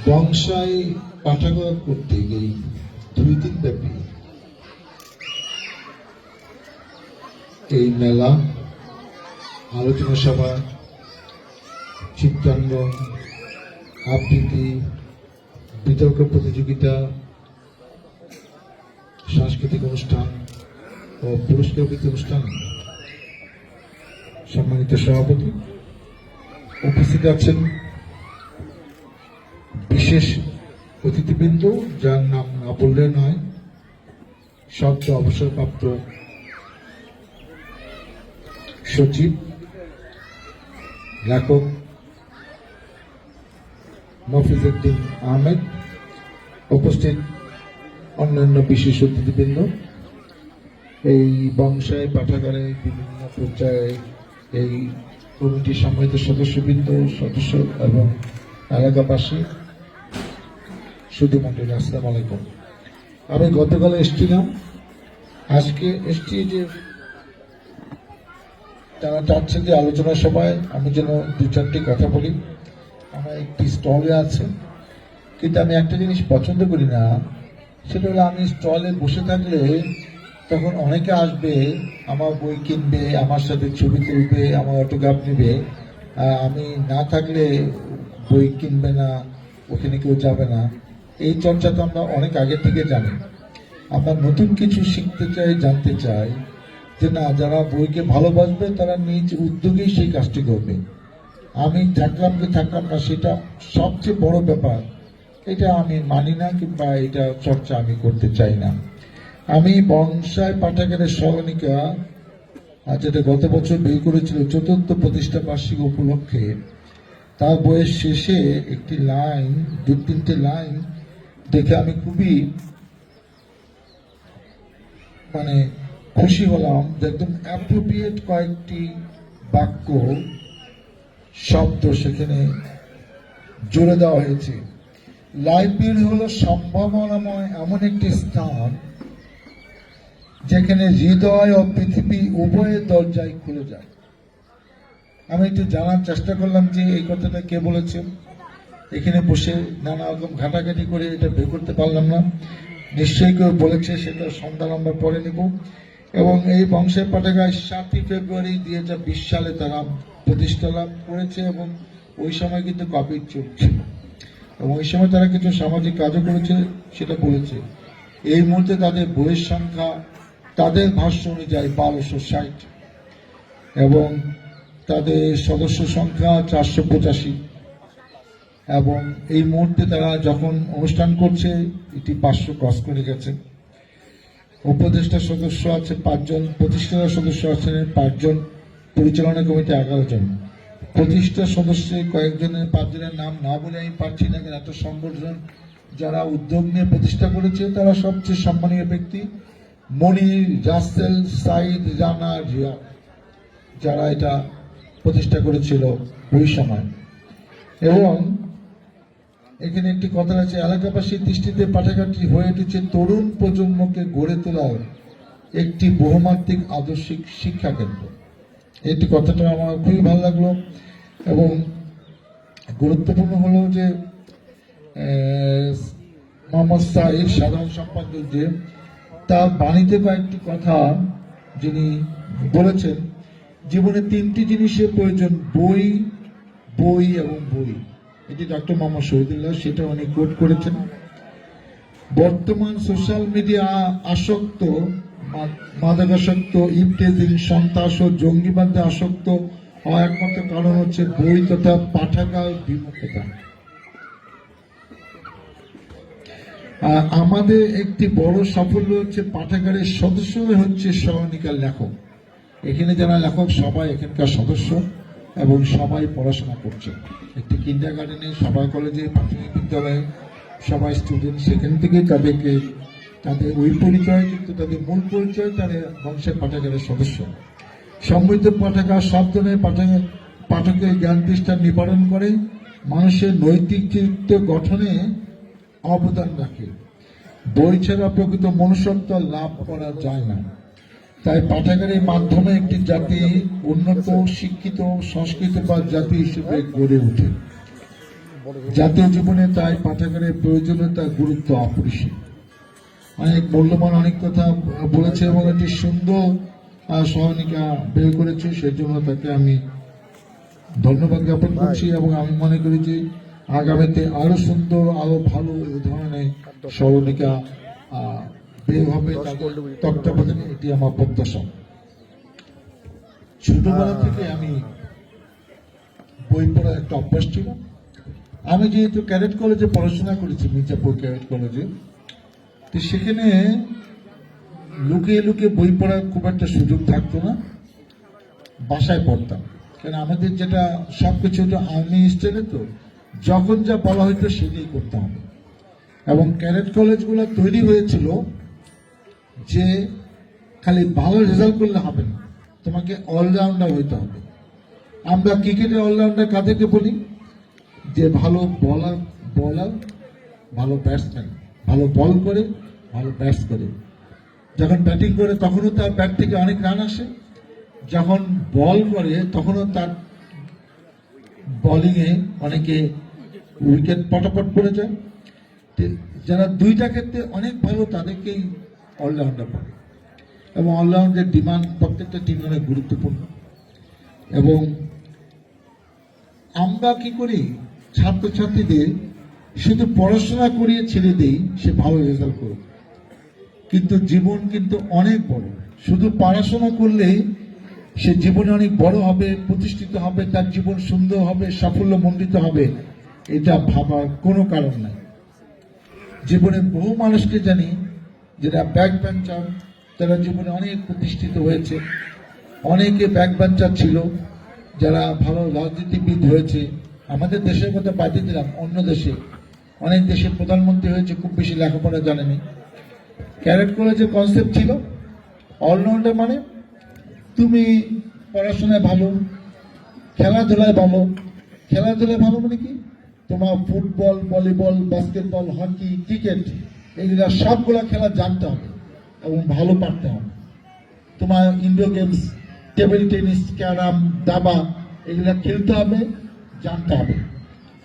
বংশাই পাঠাগার করতে গিয়ে 2 দিন ব্যাপী এই মেলা, আলোচনা সভা, চিত্রাঙ্গন, আবৃত্তি, বিতর্ক প্রতিযোগিতা, সাংস্কৃতিক অনুষ্ঠান ও পুরস্কার বিতরণ অনুষ্ঠান সম্মানিত সভাপতি উপস্থিত আছেন বিশেষ অতিথিবৃন্দ, যার নাম না বললে নয়, সদ্য অবসরপ্রাপ্ত সচিব লেখক মফিজউদ্দিন আহমেদ, উপস্থিত অন্যান্য বিশেষ অতিথিবৃন্দ, এই বংশাই পাঠাগারে বিভিন্ন পর্যায়ে এই কমিটির সম্মানিত সদস্যবৃন্দ, সদস্য এবং এলাকাবাসী, শুধু মন্ডলী, আসসালামু আলাইকুম। আমি গতকাল এসেছিলাম, আজকে এসছি যে তারা চাচ্ছে যে আলোচনা সভায় আমি যেন 2-4টি কথা বলি। আমার একটি স্টলে আছে, কিন্তু আমি একটা জিনিস পছন্দ করি না, সেটা হলো আমি স্টলে বসে থাকলে তখন অনেকে আসবে, আমার বই কিনবে, আমার সাথে ছবি তুলবে, আমার অটোগ্রাফ নেবে, আমি না থাকলে বই কিনবে না, ওখানে কেউ যাবে না। এই চর্চা তো আমরা অনেক আগে থেকে জানি। আমরা নতুন কিছু শিখতে চাই, জানতে চাই, যে না, যারা বইকে ভালোবাসবে তারা নিজ উদ্যোগেই সেই কাজটি করবে। আমি থাকলাম কি থাকলাম না, সেটা সবচেয়ে বড় ব্যাপার, এটা আমি মানি না, কিংবা এটা চর্চা আমি করতে চাই না। আমি বংশাই পাঠাগারের সহনিকা, যেটা গত বছর বই করেছিল 4th প্রতিষ্ঠা বার্ষিকী উপলক্ষে, তার বইয়ের শেষে একটি লাইন, 2-3টে লাইন দেখে আমি খুবই খুশি হলাম, যে একদম অ্যাপ্রোপ্রিয়েট কয়েকটি বাক্য, শব্দ সেখানে জুড়ে দেওয়া হয়েছে। লাইব্রেরি হলো সম্ভাবনাময় এমন একটি স্থান যেখানে হৃদয় ও পৃথিবী উভয়ের দরজায় খুলে যায়। আমি একটু জানার চেষ্টা করলাম যে এই কথাটা কে বলেছেন। এখানে বসে নানা রকম ঘাটাঘাটি করে এটা বের করতে পারলাম না, নিশ্চয়ই কেউ বলেছে, সেটা সন্ধান আমরা পরে নেব। এবং এই বংশাই পাঠাগার 7ই ফেব্রুয়ারি 2020 সালে তারা প্রতিষ্ঠা লাভ করেছে, এবং ওই সময় কিন্তু কোভিড চলছিল, এবং ওই সময় তারা কিছু সামাজিক কাজও করেছে, সেটা বলেছে। এই মুহূর্তে তাদের বইয়ের সংখ্যা তাদের ভাষ্য অনুযায়ী 1260, এবং তাদের সদস্য সংখ্যা 485, এবং এই মুহূর্তে তারা যখন অনুষ্ঠান করছে এটি 500 ক্রস করে গেছে। উপদেষ্টা সদস্য আছে 5 জন, প্রতিষ্ঠাতা সদস্য আছেন 5 জন, পরিচালনা কমিটি 11 জন। প্রতিষ্ঠা সদস্য কয়েকজনের, 5 জনের নাম না বলে আমি পারছি না, এত সংগঠন যারা উদ্যোগ নিয়ে প্রতিষ্ঠা করেছে তারা সবচেয়ে সম্মানীয় ব্যক্তি, মনির, রাসেল, সাইদ, রানা, রিয়া, যারা এটা প্রতিষ্ঠা করেছিল ওই সময়। এবং এখানে একটি কথা আছে, এলাকাবাসীর দৃষ্টিতে পাঠাগারটি হয়ে উঠেছে তরুণ প্রজন্মকে গড়ে তোলার একটি বহুমাত্রিক আদর্শিক শিক্ষা কেন্দ্র। এই কথাটা আমার খুবই ভালো লাগলো। এবং গুরুত্বপূর্ণ হলো যে মোহাম্মদ সাহির, সাধারণ সম্পাদক, যে তার বাণীতে কয়েকটি কথা যিনি বলেছেন, জীবনে 3টি জিনিসের প্রয়োজন, বই, বই এবং বই। এটি ডক্টর মোহাম্মদ শহীদুল্লাহ, সেটা উনি কোট করেছেন। বর্তমান সোশ্যাল মিডিয়া আসক্ত, মাদকাসক্ত, ইবতেজিং, সন্ত্রাস ও জঙ্গিবাদে আসক্ত হওয়ার একমাত্র কারণ হচ্ছে বই তথা পাঠাগার বিমুখতা। আমাদের একটি বড় সাফল্য হচ্ছে পাঠাগারের সদস্যরা হচ্ছে সহনিকার লেখক। এখানে যারা লেখক সবাই এখানকার সদস্য, এবং সবাই পড়াশোনা করছে। একটি কিন্ডারগার্টেনে, সবাই কলেজে, প্রাথমিক বিদ্যালয়ে সবাই স্টুডেন্ট, সেখান থেকে তাদের ওই পরিচয়, কিন্তু তাদের মূল পরিচয় তারা বংশাই পাঠাগারের সদস্য। সমৃদ্ধ পাঠাগার সব ধরনের পাঠকের জ্ঞান তৃষ্ণা নিবারণ করে, মানুষের নৈতিক চরিত্র গঠনে অবদান রাখে। বই ছাড়া প্রকৃত মনুষ্যত্ব লাভ করা যায় না। তাই পাঠাগারের মাধ্যমে একটি জাতি উন্নত, শিক্ষিত, সংস্কৃত জাতি হিসেবে গড়ে ওঠে। জাতীয় জীবনে তাই পাঠাগারের প্রয়োজনীয়তা, গুরুত্ব অপরিসীম। অনেক মূল্যবান অনেক কথা বলেছে এবং একটি সুন্দর সহায়িকা বের করেছে, সেজন্য তাকে আমি ধন্যবাদ জ্ঞাপন করছি। এবং আমি মনে করি যে আগামীতে আরো সুন্দর, আরো ভালো এই ধরনের সহায়িকা বের হবে তত্ত্বাবধানে, এটি আমার প্রত্যাশা। ছোটবেলা থেকে আমি বই পড়ার একটা অভ্যাস ছিল। আমি যেহেতু ক্যাডেট কলেজে পড়াশোনা করেছি, মির্জাপুর ক্যাডেট কলেজে, তো সেখানে লুকিয়ে লুকিয়ে বই পড়ার খুব একটা সুযোগ থাকতো না, বাসায় পড়তাম। কারণ আমাদের যেটা সবকিছু আর্মি স্টাইলে, তো যখন যা বলা হইতো সেটাই করতে হবে। এবং ক্যাডেট কলেজগুলো তৈরি হয়েছিল যে খালি ভালো রেজাল্ট করলে হবে না, তোমাকে অলরাউন্ডার হইতে হবে। আমরা ক্রিকেটে অলরাউন্ডার কাদেরকে বলি? যে ভালো বলার, ভালো ব্যাটসম্যান, ভালো বল করে, ভালো ব্যাটস করে। যখন ব্যাটিং করে তখনও তার ব্যাট থেকে অনেক রান আসে, যখন বল করে তখনও তার বোলিংয়ে অনেকে উইকেট পটাপট পড়ে যায়। যারা দুইটা ক্ষেত্রে অনেক ভালো তাদেরকেই অলরাউন্ডার বলে। এবং অলরাউন্ডের ডিমান্ড প্রত্যেকটা টিম অনেক গুরুত্বপূর্ণ। এবং আমরা কি করি, ছাত্রছাত্রীদের শুধু পড়াশোনা করিয়ে ছেড়ে দেই সে ভালো রেজাল্ট করুক, কিন্তু জীবন কিন্তু অনেক বড়। শুধু পড়াশোনা করলেই সে জীবনে অনেক বড় হবে, প্রতিষ্ঠিত হবে, তার জীবন সুন্দর হবে, সাফল্যমণ্ডিত হবে, এটা ভাবার কোনো কারণ নাই। জীবনে বহু মানুষকে জানি যারা ব্যাক বেঞ্চার, তারা জীবনে অনেক প্রতিষ্ঠিত হয়েছে। অনেকে ব্যাক বেঞ্চার ছিল যারা ভালো রাজনীতিবিদ হয়েছে। আমাদের দেশের কথা বাদই দিলাম, অন্য দেশে অনেক দেশের প্রধানমন্ত্রী হয়েছে, খুব বেশি লেখাপড়া জানেনি। ক্যাডেট কলেজের কনসেপ্ট ছিল অলরাউন্ডার মানে তুমি পড়াশোনায় ভালো, খেলাধুলায় ভালো। খেলাধুলায় ভালো মানে কি? তোমার football, volleyball, basketball, hockey, cricket, এইগুলা সবগুলা খেলা জানতে হবে এবং ভালো পারতে হবে। তোমার indoor games, table tennis, carrom, দাবা, এগুলা খেলতে হবে, জানতে হবে।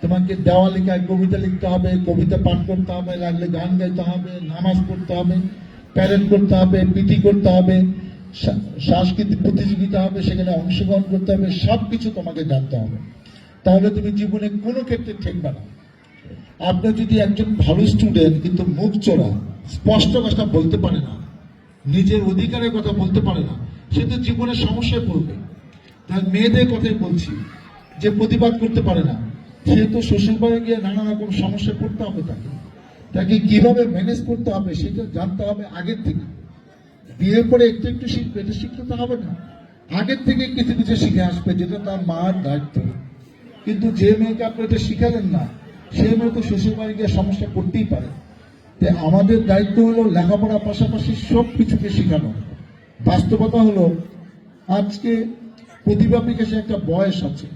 তোমাকে দেওয়া লেখায় কবিতা লিখতে হবে, কবিতা পাঠ করতে হবে, লাগলে গান গাইতে হবে, নামাজ পড়তে হবে, প্যারেড করতে হবে, পিটি করতে হবে, সাংস্কৃতিক প্রতিযোগিতা হবে, সেখানে অংশগ্রহণ করতে হবে। সবকিছু তোমাকে জানতে হবে, তাহলে তুমি জীবনে কোনো ক্ষেত্রে ঠেকবে না। আপনি যদি একজন ভালো স্টুডেন্ট কিন্তু মুখ চোরা, স্পষ্ট কথা বলতে পারে না, নিজের অধিকারের কথা বলতে পারে না, সে তো জীবনের সমস্যায় পড়বে। তার মেয়েদের কথাই বলছি, যে প্রতিবাদ করতে পারে না, সে তো শ্বশুর বাড়ি গিয়ে নানা রকম সমস্যায় পড়তে হবে। তাকে কিভাবে ম্যানেজ করতে হবে সেটা জানতে হবে আগের থেকে। বিয়ের পরে একটু একটু শিখবে, এটা শিখতে তো হবে না, আগের থেকে কিছু কিছু শিখে আসবে, যেটা তার মার দায়িত্ব। কিন্তু যে মেয়েকে আপনি এটা শিখালেন না, সে মেয়ে তো শ্বশুর বাড়ি গিয়ে সমস্যা করতেই পারে। তাই আমাদের দায়িত্ব হলো লেখাপড়ার পাশাপাশি সব কিছুকে শেখানো। বাস্তবতা হলো আজকে প্রতিভা বিকাশে একটা বয়স আছে।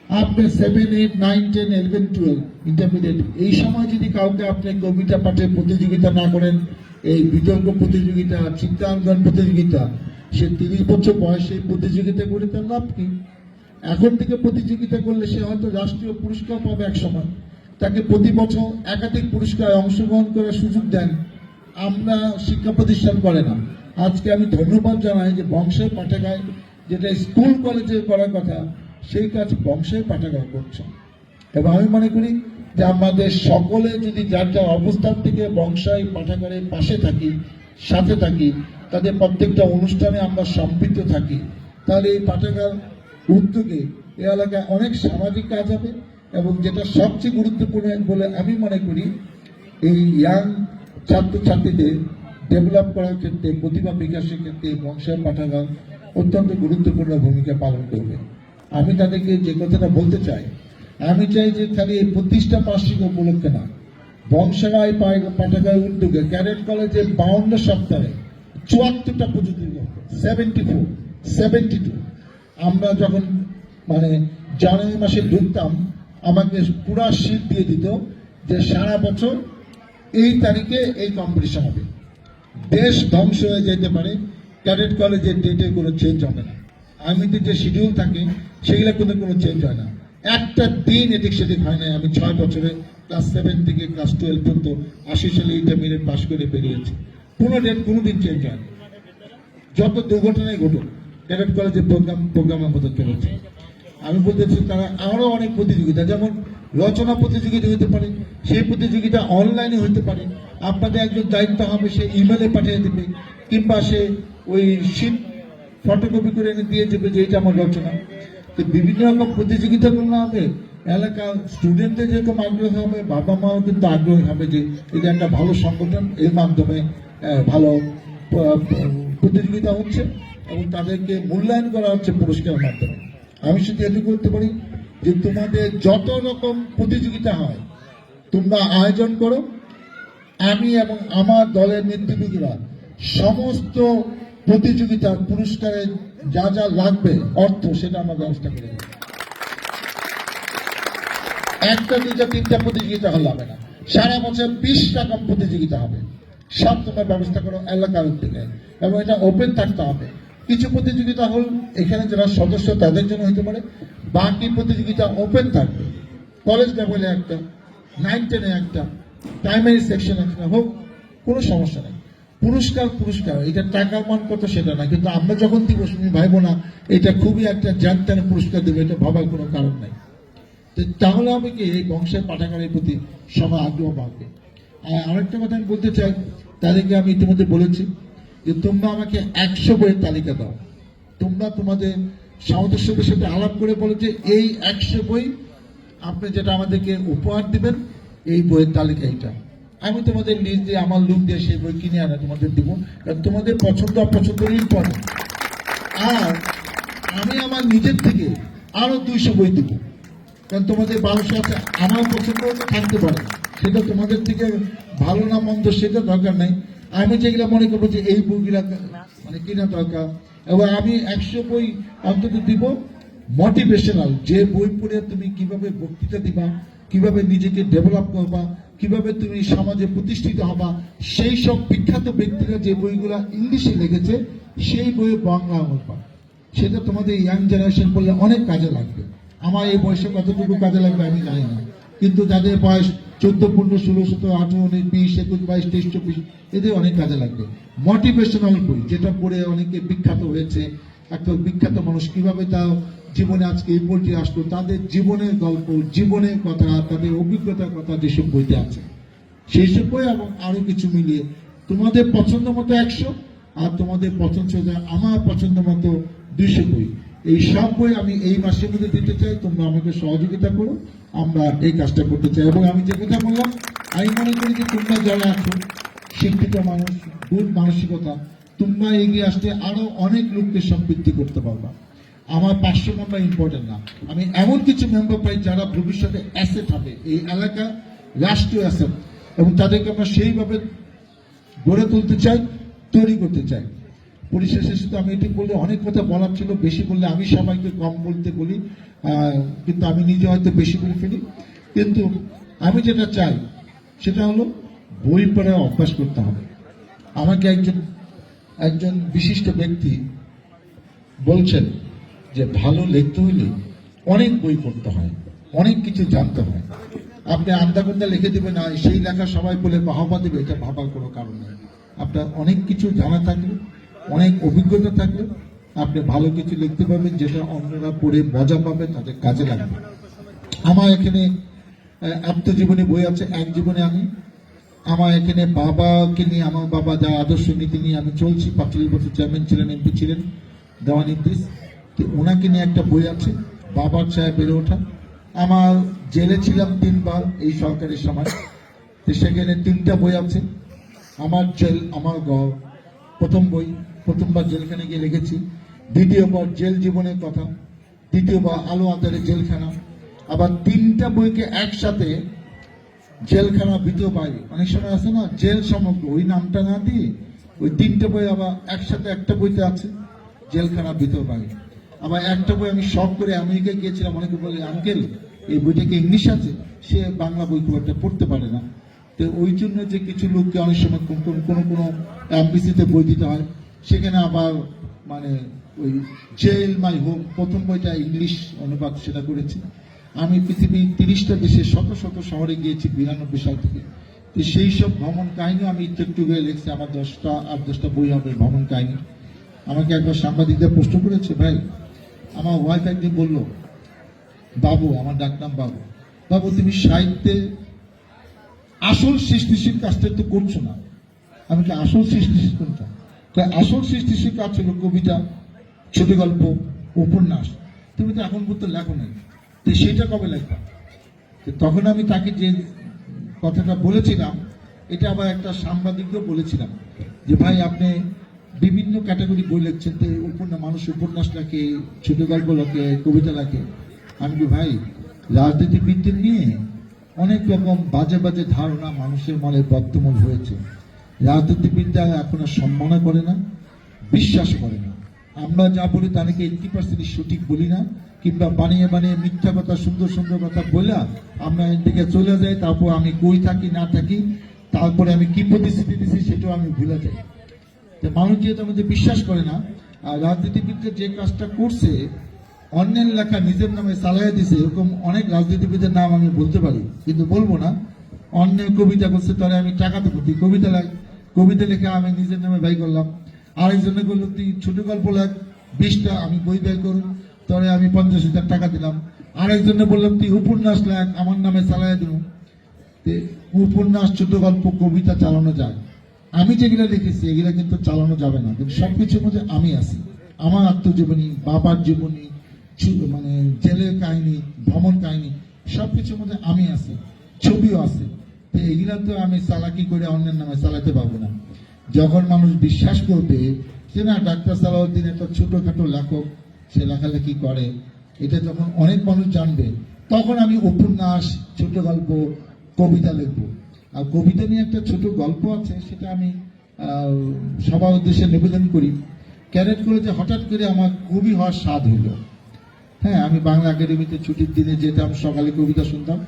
আপনি 7, 8, 9, 10, 11, 12 ইন্টারমিডিয়েট, এই সময় যদি কাউকে আপনি কবিতা পাঠের প্রতিযোগিতা না করেন, এই বিতর্ক প্রতিযোগিতা, চিত্রাঙ্কন প্রতিযোগিতা, সে 30 বছর বয়সে প্রতিযোগিতা করে তার লাভ কি? এখন থেকে প্রতিযোগিতা করলে সে হয়তো রাষ্ট্রীয় পুরস্কার পাবে এক সময়। তাকে প্রতি বছর একাধিক পুরস্কারে অংশগ্রহণ করার সুযোগ দেন। আমরা শিক্ষা প্রতিষ্ঠান করে না। আজকে আমি ধন্যবাদ জানাই যে বংশের পাঠাগার, যেটা স্কুল কলেজে করার কথা, সেই কাজ বংশের পাঠাগার করছে। এবং আমি মনে করি যে আমাদের সকলে যদি যার যার অবস্থান থেকে বংশাই পাঠাগারের পাশে থাকি, সাথে থাকি, তাদের প্রত্যেকটা অনুষ্ঠানে আমরা সম্পৃক্ত থাকি, তাহলে এই পাঠাগার উদ্যোগে এই এলাকায় অনেক সামাজিক কাজ হবে। এবং যেটা সবচেয়ে গুরুত্বপূর্ণ বলে আমি মনে করি, এই ইয়াং ছাত্রছাত্রীদের ডেভেলপ করার ক্ষেত্রে, প্রতিভা বিকাশের ক্ষেত্রে বংশাই পাঠাগার অত্যন্ত গুরুত্বপূর্ণ ভূমিকা পালন করবে। আমি তাদেরকে যে কথাটা বলতে চাই, আমি চাই যে খালি এই প্রতিষ্ঠা বার্ষিক উপলক্ষে না, বংশাই পাঠাগার উদ্যোগে ক্যাডেট কলেজের 52 সপ্তাহে 74টা প্রতিযোগিতা, 72 আমরা যখন জানুয়ারি মাসে ঢুকতাম, আমাকে পুরা শীট দিয়ে দিত যে সারা বছর এই তারিখে এই কম্পিটিশন হবে। দেশ ধ্বংস হয়ে যেতে পারে, ক্যাডেট কলেজের ডেটে কোনো চেঞ্জ হবে না, আর্মিতে যে শিডিউল থাকে সেগুলো কোনো চেঞ্জ হয় না। একটা দিন এদিক সেদিক হয় না। আমি 6 বছরে ক্লাস 7 থেকে ক্লাস 12 পর্যন্ত 80 সালে ইন্টারমিডিয়েট পাশ করে বেরিয়েছি, কোনো ডেট কোনোদিন চেঞ্জ হয় না। যত দুর্ঘটনায় ঘটুক ক্যাডেট কলেজের প্রোগ্রামের মতো চলেছে। আমি বলতে চাই তারা আরো অনেক প্রতিযোগিতা, যেমন রচনা প্রতিযোগিতা হতে পারে, সেই প্রতিযোগিতা অনলাইনে হতে পারে। আপনাদের একজন দায়িত্ব হবে, সে ইমেলে পাঠিয়ে দেবে, কিংবা সে ওই শীট ফটোকপি করে এনে দিয়ে দেবে যে এটা আমার রচনা। তো বিভিন্ন রকম প্রতিযোগিতা করলে হবে, এলাকার স্টুডেন্টদের যেরকম আগ্রহী হবে, বাবা মাও কিন্তু আগ্রহী হবে যে এটা একটা ভালো সংগঠন, এর মাধ্যমে ভালো প্রতিযোগিতা হচ্ছে এবং তাদেরকে মূল্যায়ন করা হচ্ছে পুরস্কারের মাধ্যমে। আমি শুধু এটুকু করতে পারি যে তোমাদের যত রকম প্রতিযোগিতা হয় তোমরা আয়োজন করো, আমি এবং আমার দলের নেতৃবৃন্দরা সমস্ত প্রতিযোগিতার পুরস্কারে যা যা লাগবে অর্থ সেটা আমরা ব্যবস্থা করে দেব। একটা দুইটা তিনটা প্রতিযোগিতা হলে হবে না, সারা বছর 20 রকম প্রতিযোগিতা হবে, সব তোমরা ব্যবস্থা করো এলাকার উদ্যোগে, এবং এটা ওপেন থাকতে হবে। কিছু প্রতিযোগিতা হল এখানে যারা সদস্য তাদের জন্য হতে পারে, বাকি প্রতিযোগিতা ওপেন থাকবে। কলেজ লেভেলে একটা, 9-10-এ একটা, প্রাইমারি সেকশন একটা হোক, কোনো সমস্যা নেই। পুরস্কার এটা টাকার মান কত সেটা না, কিন্তু আমরা যখন দিব তুমি ভাইবো না এটা খুবই একটা জানতানে পুরস্কার দেবে, এটা ভাবার কোনো কারণ নাই। তাহলে হবে কি এই বংশের পাঠাগারের প্রতি সবার আগ্রহ বাড়বে। আর আরেকটা কথা আমি বলতে চাই, তাদেরকে আমি ইতিমধ্যে বলেছি যে তোমরা আমাকে 100 বইয়ের তালিকা দাও। তোমরা তোমাদের সদস্যদের সাথে আলাপ করে বলো যে এই 100 বই আপনি যেটা আমাদেরকে উপহার দিবেন, এই বইয়ের তালিকা এইটা। আমি তোমাদের লিস্ট দিয়ে আমার লোক দিয়ে সেই বই কিনে আনা তোমাদের দিব, কারণ তোমাদের পছন্দ অপছন্দের ইম্পর্টেন্ট। আর আমি আমার নিজের থেকে আরো 200 বই দিব, কারণ তোমাদের 1200 আছে, আমার পছন্দ থাকতে পারে, সেটা তোমাদের থেকে ভালো না মন্দ সেটা দরকার নাই। আমি যেগুলো মনে করবো যে এই বইগুলা মানে কিনা দরকার, এবং আমি 100 বই অন্তত দিব মোটিভেশনাল, যে বই পড়ে তুমি কিভাবে বক্তৃতা দিবা, কিভাবে নিজেকে ডেভেলপ করবা, কিভাবে তুমি সমাজে প্রতিষ্ঠিত হবা, সেই সব বিখ্যাত ব্যক্তিরা যে বইগুলা ইংলিশে লিখেছে সেই বইয়ে বাংলা অনুবাদ, সেটা তোমাদের ইয়াং জেনারেশন পড়লে অনেক কাজে লাগবে। আমার এই বয়সে কতটুকু কাজে লাগবে আমি জানি না, কিন্তু যাদের বয়স 14, 15, 16, 17, 18, 19, 20, 21, 22, 23, 24 এদের অনেক কাজে লাগবে। মোটিভেশনাল বই যেটা পড়ে অনেকে বিখ্যাত হয়েছে, একটা বিখ্যাত মানুষ কিভাবে তার জীবনে আজকে এই পর্যায়ে আসলো, তাদের জীবনের গল্প, জীবনের কথা, তাদের অভিজ্ঞতার কথা যেসব বইতে আছে সেই সব বই, এবং আরো কিছু মিলিয়ে তোমাদের পছন্দ মতো 100, আর তোমাদের পছন্দ আমার পছন্দ মতো 200 বই। এই সব বই আমি এই মাসের মধ্যে দিতে চাই, তোমরা আমাকে সহযোগিতা করো, আমরা এই কাজটা করতে চাই। এবং আমি যে কথা বললাম, আমি মনে করি যে তোমরা যারা আছো শিক্ষিত মানুষ, গুণ মানসিকতা, তোমরা এগিয়ে আসতে আরো অনেক লোককে সম্পৃক্তি করতে পারবা। আমার 500 মেম্বার ইম্পর্টেন্ট না, আমি এমন কিছু মেম্বার পাই যারা ভবিষ্যতে অ্যাসেট হবে, এই এলাকা রাষ্ট্রীয় অ্যাসেট, এবং তাদেরকে আমরা সেইভাবে গড়ে তুলতে চাই, তৈরি করতে চাই। পরিশেষে শুধু আমি এটি বললে অনেক কথা বলার ছিল, বেশি বললে আমি সবাইকে কম বলতে বলি, কিন্তু আমি নিজে হয়তো বেশি বলে ফেলি। কিন্তু আমি যেটা চাই সেটা হলো বই পড়ার অভ্যাস করতে হবে। আমাকে একজন বিশিষ্ট ব্যক্তি বলছেন যে ভালো লিখতে হইলে অনেক বই পড়তে হয়, অনেক কিছু জানতে হয়। আপনি আন্দাকুন্দা লিখে দেবেন না, সেই লেখা সবাই বলে বাহবা দেবে, এটা ভাবার কোনো কারণ নেই। আপনার অনেক কিছু জানা থাকলে, অনেক অভিজ্ঞতা থাকলে আপনি ভালো কিছু লিখতে পারবেন, যেটা অন্যরা পড়ে মজা পাবে, তাদের কাজে লাগবে। আমার এখানে আত্মজীবনী বই আছে, এক জীবনে আমি। আমার এখানে বাবাকে নিয়ে, আমার বাবা যা আদর্শ নীতি নিয়ে আমি চলছি, 45 বছর চেয়ারম্যান ছিলেন, এমপি ছিলেন, দেওয়ান ইদ্রিস, তো ওনাকে নিয়ে একটা বই আছে, বাবার ছায়া বেড়ে ওঠা। আমার জেলে ছিলাম 3 বার এই সরকারের সময়, তো সেখানে 3টা বই আছে। আমার জেল আমার ঘর প্রথম বই, প্রথমবার জেলখানে গিয়ে লিখেছি। দ্বিতীয়বার জেল জীবনের কথা, তৃতীয়বার আলো আধারে জেলখানা। আবার 3টা বইকে একসাথে জেলখানা ভিতর বাইরে, অনেক সময় আছে না জেল সমগ্র, ওই নামটা না দিয়ে ওই 3টে বই আবার একসাথে একটা বইতে আছে, জেলখানা ভিতর বাইরে। আবার একটা বই আমি শখ করে আমেরিকায় গিয়েছিলাম, অনেকে বলে আঙ্কেল এই বইটা কি ইংলিশ আছে, সে বাংলা বই খুব একটা পড়তে পারে না, তো ওই জন্য যে কিছু লোককে অনেক সময় কোনো এমবিসিতে বই দিতে হয়, সেখানে আবার মানে ওই জেল মাই হোম প্রথম বইটা ইংলিশ অনুবাদ সেটা করেছি। আমি পৃথিবীর 30টা দেশে শত শত শহরে গিয়েছি 92 সাল থেকে। তো সেই সব ভ্রমণ কাহিনী আমি একটু করে লিখছি, আমার 10টা বই হবে ভ্রমণ কাহিনী। আমাকে একবার সাংবাদিকদের প্রশ্ন করেছে, ভাই আমার ওয়াইফ একদিন বললো, বাবু, আমার ডাকনাম বাবু, বাবু তুমি সাহিত্যে আসল সৃষ্টিশীল কাজটা তো করছো না। আমি কি আসল সৃষ্টিশীল কোনটা? আসল সৃষ্টিশীল কাজ হলো কবিতা, ছোট গল্প, উপন্যাস। তুমি তো এখন পর্যন্ত লেখো নাই, তো সেটা কবে লেখবা? তখন আমি তাকে যে কথাটা বলেছিলাম, এটা আবার একটা সাংবাদিকও বলেছিলাম যে ভাই আপনি বিভিন্ন ক্যাটাগরি বই লিখছেন, তো মানুষ উপন্যাস লেখে, ছোট গল্প লেখে, কবিতা লেখে। আমি কি ভাই, রাজনীতিবিদদের নিয়ে অনেক রকম বাজে বাজে ধারণা মানুষের মনে বদ্ধমূল হয়েছে। রাজনীতিবিদরা এখন আর সম্মান করে না, বিশ্বাস করে না। আমরা যা বলি তা নাকি 80% সঠিক বলি না, কিংবা বানিয়ে বানিয়ে মিথ্যা কথা, সুন্দর সুন্দর কথা বলে আমরা এদিকে চলে যাই। তারপর আমি কই থাকি না থাকি, তারপরে আমি কি প্রতিশ্রুতি দিচ্ছি সেটাও আমি ভুলে যাই। মানুষ যেহেতু আমাদের বিশ্বাস করে না, আর রাজনীতিবিদরা যে কাজটা করছে, অন্যের লেখা নিজের নামে চালাইয়া দিছে, এরকম অনেক রাজনীতিবিদের নাম আমি বলতে পারি, কিন্তু বলবো না। অন্যের কবিতা করছে, তাহলে আমি টাকা দেবো, তুই কবিতা লেখা আমি নিজের নামে ব্যয় করলাম। আরেকজনে বললো তুই ছোট গল্প লেখ, 20টা আমি বই ব্যয় করুন, তাহলে আমি 50,000 টাকা দিলাম। আরেকজনে বললাম তুই উপন্যাস লেখ, আমার নামে চালাইয়া দিল। উপন্যাস, ছোট গল্প, কবিতা চালানো যায়। আমি যেগুলো লিখেছি এগুলা কিন্তু চালানো যাবে না, কিন্তু সবকিছুর মধ্যে আমি আছি। আমার আত্মজীবনী, বাবার জীবনী, মানে জেলের কাহিনী, ভ্রমণ কাহিনী, সবকিছুর মধ্যে আমি আছি, ছবিও আছে। তো এগুলা তো আমি চালাকি করে অন্যের নামে চালাতে পারবো না। যখন মানুষ বিশ্বাস করবে যে না, ডাক্তার সালাউদ্দিন একটা ছোটখাটো লেখক, সে লেখালেখি করে, এটা যখন অনেক মানুষ জানবে, তখন আমি উপন্যাস, ছোট গল্প, কবিতা লিখবো। আর কবিতা নিয়ে একটা ছোট গল্প আছে, সেটা আমি সবার উদ্দেশ্যে নিবেদন করি। ক্যারেট কলেজে হঠাৎ করে আমার কবি হওয়ার স্বাদ হইল। হ্যাঁ, আমি বাংলা একাডেমিতে ছুটির দিনে যেতাম, সকালে কবিতা শুনতাম।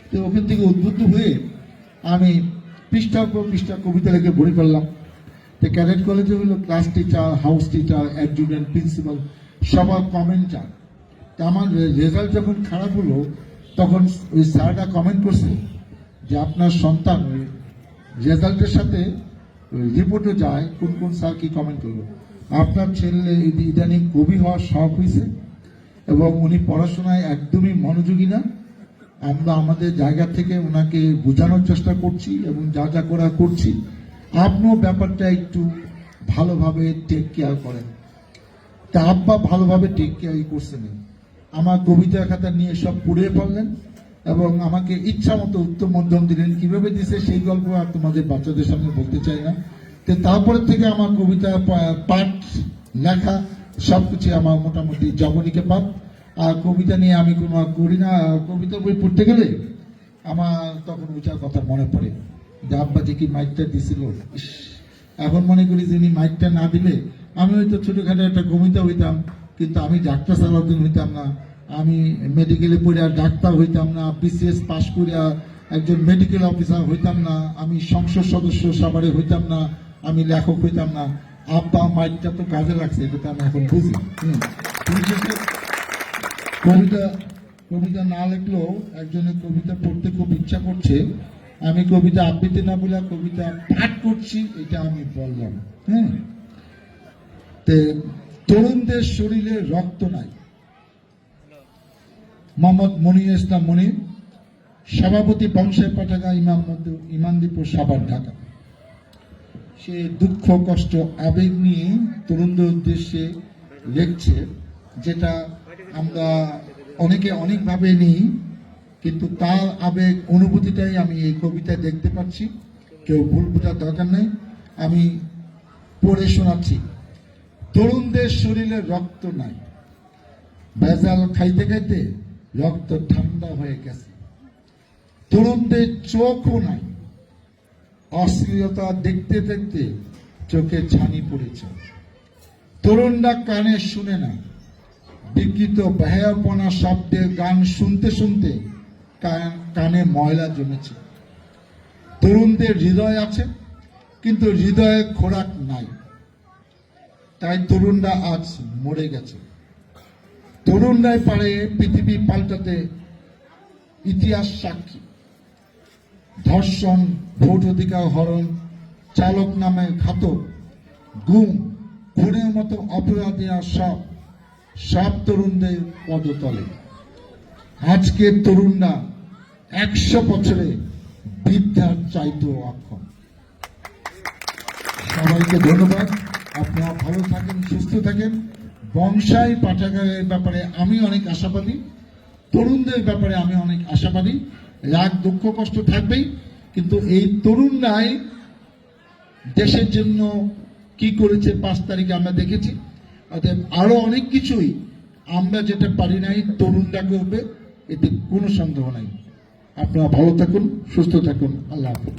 তো ওখান থেকে উদ্বুদ্ধ হয়ে আমি পৃষ্ঠার পর পৃষ্ঠা কবিতা লিখে ভরে ফেললাম। তো ক্যাডেট কলেজে হলো class teacher, house teacher, adjutant, principal, সবার কমেন্টার। তো আমার রেজাল্ট যখন খারাপ হলো, তখন ওই স্যাররা কমেন্ট করছে যে আপনার সন্তান ওই রেজাল্টের সাথে রিপোর্টে যায়, কোন কোন স্যার কি কমেন্ট করলো, আপনার ছেলে ইদানিং কবি হওয়ার শখ হয়েছে এবং উনি পড়াশোনায় একদমই মনোযোগী না। আমরা আমাদের জায়গা থেকে ওনাকে বোঝানোর চেষ্টা করছি এবং যা যা করা করছি, আপনিও ব্যাপারটা একটু ভালোভাবে টেক কেয়ার করেন। তা আব্বা ভালোভাবে টেক কেয়ারই করছেন। আমার কবিতা খাতা নিয়ে সব পুড়িয়ে ফেললেন এবং আমাকে ইচ্ছা মতো উত্তম মধ্যম দিলেন। কিভাবে দিছে সেই গল্প আর তোমাদের বাচ্চাদের সামনে বলতে চাই না। তো তারপরে থেকে আমার কবিতা পাঠ, লেখা সবকিছু আমার মোটামুটি জবনিকে পাঠ। আর কবিতা নিয়ে আমি কোনো করি না। কবিতা বই পড়তে গেলে আমার তখন ওইটার কথা মনে পড়ে যে আব্বা যে কি মাইকটা দিছিল। এখন মনে করি যে মাইকটা না দিলে আমি হয়তো ছোটখাটো একটা কবিতা হইতাম, কিন্তু আমি ডাক্তার সালাউদ্দিন হইতাম না। আমি মেডিকেলে পড়ে আর ডাক্তার হইতাম না, বিসিএস পাশ করে একজন মেডিকেল অফিসার হইতাম না, আমি সংসদ সদস্য সবারে হইতাম না, আমি লেখক হইতাম না। আব্বা মাইকটা তো কাজে লাগছে, এটা তো আমি এখন বুঝি। কবিতা না লিখলেও একজনের কবিতা পড়তে খুব ইচ্ছা করছে, আমি কবিতা আবৃত্তি না বলে কবিতা পাঠ করছি, এটা আমি বললাম। হ্যাঁ, তরুণদের শরীরে রক্ত নাই। মোহাম্মদ মনির ইসলাম মনির, সভাপতি বংশের পাঠাগা, ইমানদীপুর, সাভার, ঢাকা। সে দুঃখ, কষ্ট, আবেগ নিয়ে তরুণদের উদ্দেশ্যে লিখছে, যেটা আমরা অনেকে অনেকভাবে নিই, কিন্তু তার আবেগ অনুভূতিটাই আমি এই কবিতায় দেখতে পাচ্ছি। কেউ ভুল বোঝার দরকার নেই, আমি পড়ে শোনাচ্ছি। তরুণদের শরীরে রক্ত নাই, ভেজাল খাইতে খাইতে রক্ত ঠান্ডা হয়ে গেছে। তরুণদের চোখও নাই, অশ্লীলতা দেখতে দেখতে চোখে ছানি পড়েছে। তরুণরা কানে শুনে না, বিকৃত বেহায়াপনা শব্দের গান শুনতে শুনতে কানে ময়লা জমেছে। তরুণদের হৃদয় আছে, কিন্তু হৃদয়ে খোরাক নাই, তাই তরুণরা আজ মরে গেছে। তরুণরাই পারে পৃথিবী পাল্টাতে, ইতিহাস সাক্ষী। ধর্ষণ, ভোট অধিকার হরণ, চালক নামে ঘাতক, গুম, খুনের মতো অপরাধীরা সব তরুণদের পদতলে। আজকের তরুণরা 100 বছরে বিদ্যার চাইতেও অক্ষম। সবাইকে ধন্যবাদ। আপনারা ভালো থাকেন, সুস্থ থাকেন। বংশাই পাঠাগারের ব্যাপারে আমি অনেক আশাবাদী, তরুণদের ব্যাপারে আমি অনেক আশাবাদী। রাগ, দুঃখ, কষ্ট থাকবেই, কিন্তু এই তরুণরাই দেশের জন্য কি করেছে 5 তারিখে আমরা দেখেছি। অতএব আরো অনেক কিছুই আমরা যেটা পারি নাই তরুণরা করবে, এতে কোনো সন্দেহ নাই। আপনারা ভালো থাকুন, সুস্থ থাকুন। আল্লাহ হাফেজ।